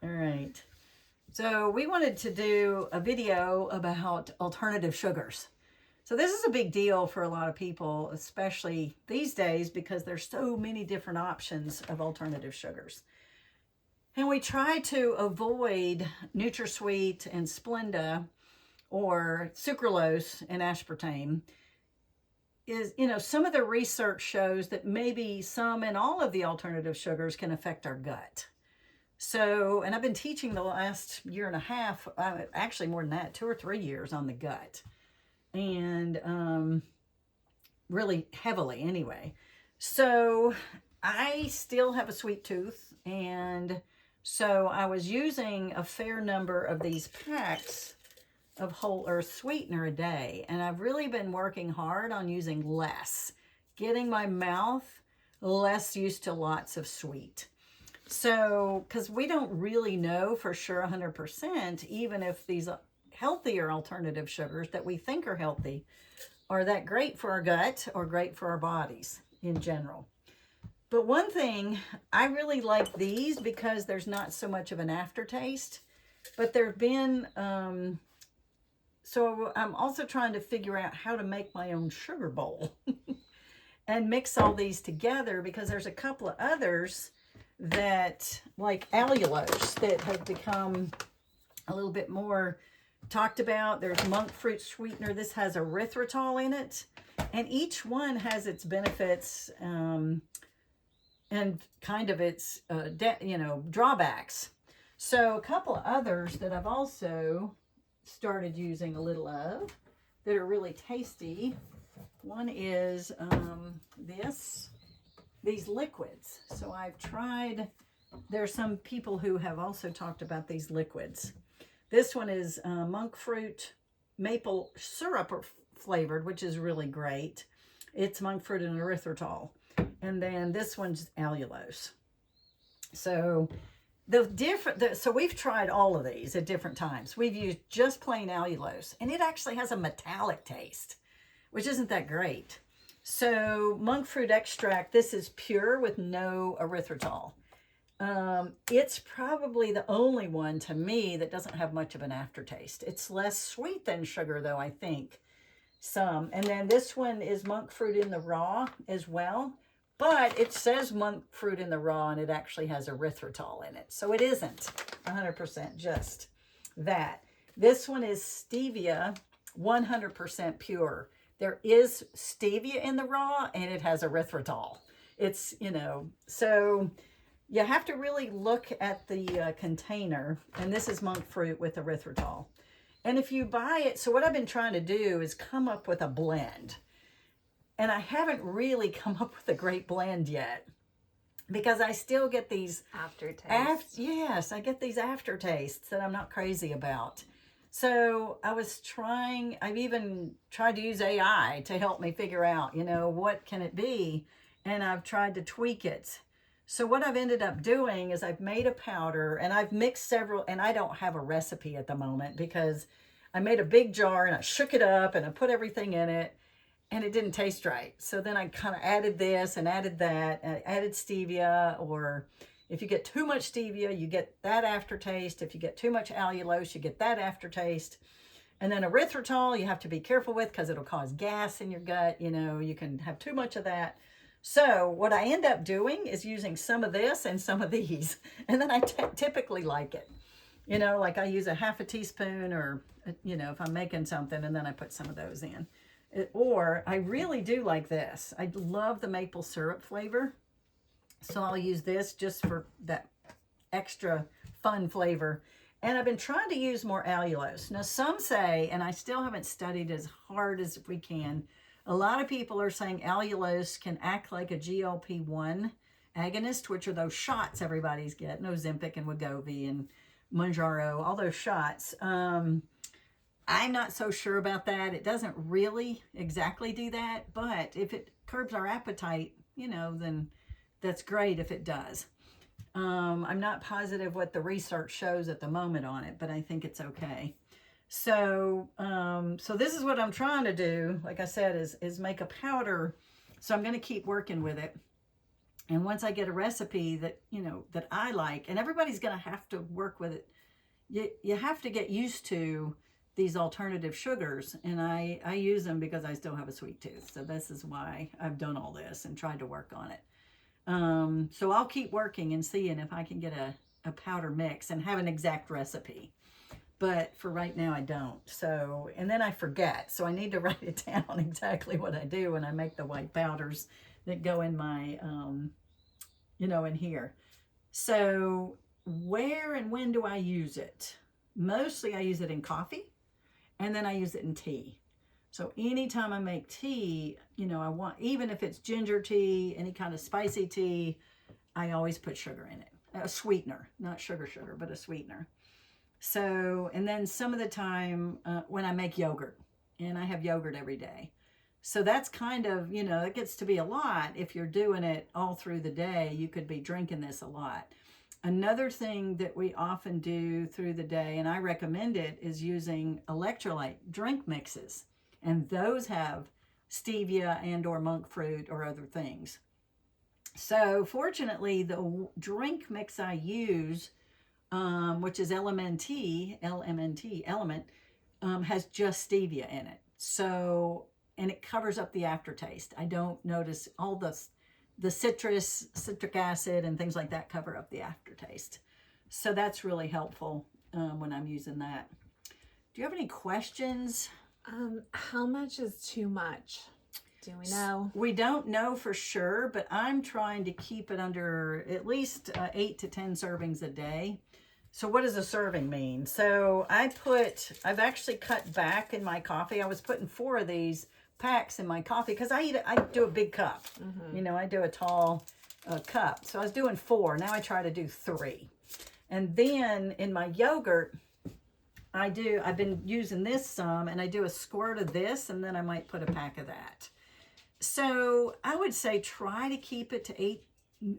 All right. So we wanted to do a video about alternative sugars. So this is a big deal for a lot of people, especially these days, because there's so many different options of alternative sugars. And we try to avoid NutraSweet and Splenda or sucralose and aspartame. Some of the research shows that maybe some and all of the alternative sugars can affect our gut. So, and I've been teaching the last year and a half, actually more than that, 2 or 3 years on the gut, and really heavily anyway. So, I still have a sweet tooth, and so I was using a fair number of these packs of whole earth sweetener a day, and I've really been working hard on using less, getting my mouth less used to lots of sweet. So, because we don't really know for sure 100%, even if these healthier alternative sugars that we think are healthy are that great for our gut or great for our bodies in general. But one thing, I really like these because there's not so much of an aftertaste, but there have been, so I'm also trying to figure out how to make my own sugar bowl and mix all these together, because there's a couple of others that, like allulose, that have become a little bit more talked about. There's monk fruit sweetener. This has erythritol in it, and each one has its benefits and kind of its drawbacks. So a couple of others that I've also started using a little of that are really tasty. One is these liquids. So I've tried, there's some people who have also talked about these liquids. This one is monk fruit maple syrup flavored, which is really great. It's monk fruit and erythritol. And then this one's allulose. So so we've tried all of these at different times. We've used just plain allulose, and it actually has a metallic taste, which isn't that great. So monk fruit extract, this is pure with no erythritol. It's probably the only one to me that doesn't have much of an aftertaste. It's less sweet than sugar, though, I think, some. And then this one is monk fruit in the raw as well, but it says monk fruit in the raw, and it actually has erythritol in it. So it isn't 100% just that. This one is stevia, 100% pure. There is stevia in the raw, and it has erythritol. It's, so you have to really look at the container, and this is monk fruit with erythritol. And if you buy it, so what I've been trying to do is come up with a blend. And I haven't really come up with a great blend yet, because I still get these aftertastes. Yes, I get these aftertastes that I'm not crazy about. So I've even tried to use AI to help me figure out, what can it be? And I've tried to tweak it. So what I've ended up doing is I've made a powder, and I've mixed several, and I don't have a recipe at the moment because I made a big jar and I shook it up and I put everything in it, and it didn't taste right. So then I kind of added this and added that, and I added stevia, or if you get too much stevia, you get that aftertaste. If you get too much allulose, you get that aftertaste. And then erythritol, you have to be careful with because it'll cause gas in your gut. You can have too much of that. So what I end up doing is using some of this and some of these. And then I typically like it. Like I use a half a teaspoon, or, if I'm making something, and then I put some of those in. Or I really do like this. I love the maple syrup flavor. So I'll use this just for that extra fun flavor. And I've been trying to use more allulose. Now, some say, and I still haven't studied as hard as we can, a lot of people are saying allulose can act like a GLP-1 agonist, which are those shots everybody's getting, Ozempic and Wegovy and Mounjaro, all those shots. I'm not so sure about that. It doesn't really exactly do that, but if it curbs our appetite, then that's great if it does. I'm not positive what the research shows at the moment on it, but I think it's okay. So this is what I'm trying to do. Like I said, is make a powder. So I'm going to keep working with it. And once I get a recipe that, that I like, and everybody's going to have to work with it, you have to get used to these alternative sugars. And I use them because I still have a sweet tooth. So this is why I've done all this and tried to work on it. So I'll keep working and seeing if I can get a powder mix and have an exact recipe. But for right now, I don't. So, and then I forget. So I need to write it down exactly what I do when I make the white powders that go in my, in here. So where and when do I use it? Mostly I use it in coffee, and then I use it in tea. So anytime I make tea, I want, even if it's ginger tea, any kind of spicy tea, I always put sugar in it. A sweetener, not sugar, but a sweetener. So, and then some of the time when I make yogurt, and I have yogurt every day. So that's kind of, it gets to be a lot. If you're doing it all through the day, you could be drinking this a lot. Another thing that we often do through the day, and I recommend it, is using electrolyte drink mixes. And those have stevia and or monk fruit or other things. So fortunately, the drink mix I use, which is LMNT, Element, has just stevia in it. So, and it covers up the aftertaste. I don't notice all the citric acid and things like that cover up the aftertaste. So that's really helpful when I'm using that. Do you have any questions? How much is too much? Do we know? We don't know for sure, but I'm trying to keep it under at least 8 to 10 servings a day. So what does a serving mean? So I've actually cut back in my coffee. I was putting 4 of these packs in my coffee because I do a big cup. Mm-hmm. I do a tall cup. So I was doing 4. Now I try to do 3. And then in my yogurt, I've been using this some, and I do a squirt of this, and then I might put a pack of that. So I would say try to keep it to 8,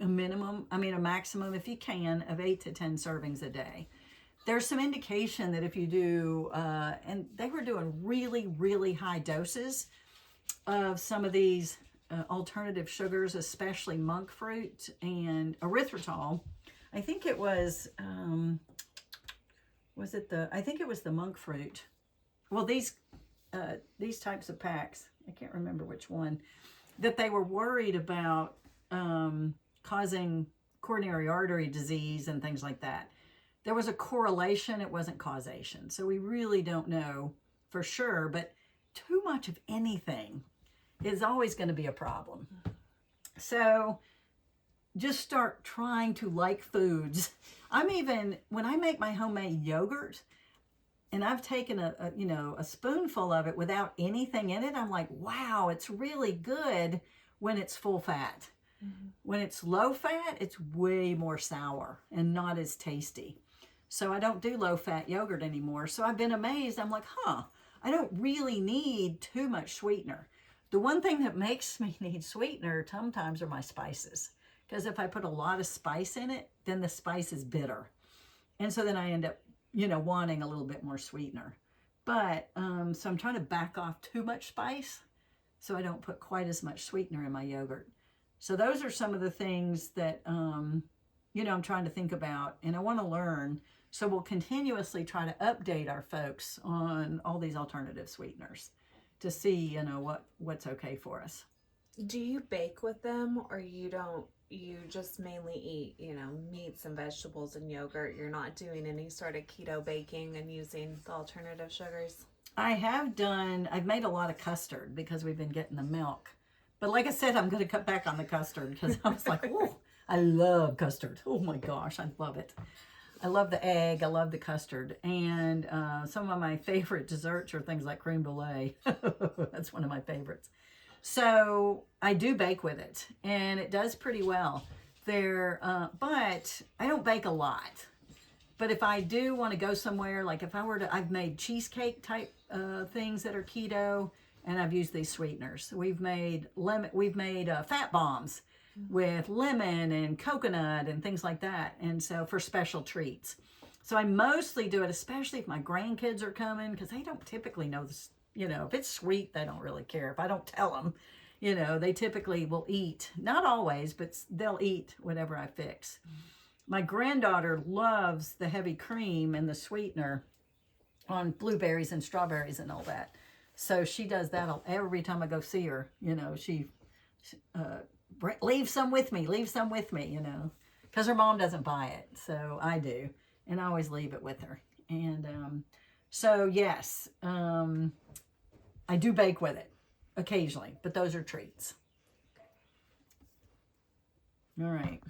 a maximum, if you can, of 8 to 10 servings a day. There's some indication that if you do, and they were doing really, really high doses of some of these alternative sugars, especially monk fruit and erythritol. I think it was, I think it was the monk fruit. Well, these types of packs, I can't remember which one, that they were worried about causing coronary artery disease and things like that. There was a correlation, it wasn't causation. So we really don't know for sure, but too much of anything is always going to be a problem. So just start trying to like foods. When I make my homemade yogurt, and I've taken a spoonful of it without anything in it, I'm like, wow, it's really good when it's full fat. Mm-hmm. When it's low fat, it's way more sour and not as tasty. So I don't do low fat yogurt anymore. So I've been amazed. I'm like, I don't really need too much sweetener. The one thing that makes me need sweetener sometimes are my spices. Because if I put a lot of spice in it, then the spice is bitter. And so then I end up wanting a little bit more sweetener. But, so I'm trying to back off too much spice so I don't put quite as much sweetener in my yogurt. So those are some of the things that, I'm trying to think about and I want to learn. So we'll continuously try to update our folks on all these alternative sweeteners to see, what's okay for us. Do you bake with them, or you don't? You just mainly eat, meats and vegetables and yogurt. You're not doing any sort of keto baking and using the alternative sugars? I've made a lot of custard because we've been getting the milk. But like I said, I'm going to cut back on the custard because I was like, oh, I love custard. Oh my gosh, I love it. I love the egg. I love the custard. And some of my favorite desserts are things like creme brulee. That's one of my favorites. So I do bake with it, and it does pretty well. But I don't bake a lot. But if I do want to go somewhere, like if I were to, I've made cheesecake type things that are keto, and I've used these sweeteners. We've made fat bombs with lemon and coconut and things like that. And so for special treats. So I mostly do it, especially if my grandkids are coming, because they don't typically know this. If it's sweet, they don't really care. If I don't tell them, You know, they typically will eat, not always, but they'll eat whatever I fix. My granddaughter loves the heavy cream and the sweetener on blueberries and strawberries and all that. So she does that every time I go see her. You know, she leave some with me, you know, because her mom doesn't buy it. So I do. And I always leave it with her. And so, yes, I do bake with it occasionally, but those are treats. All right.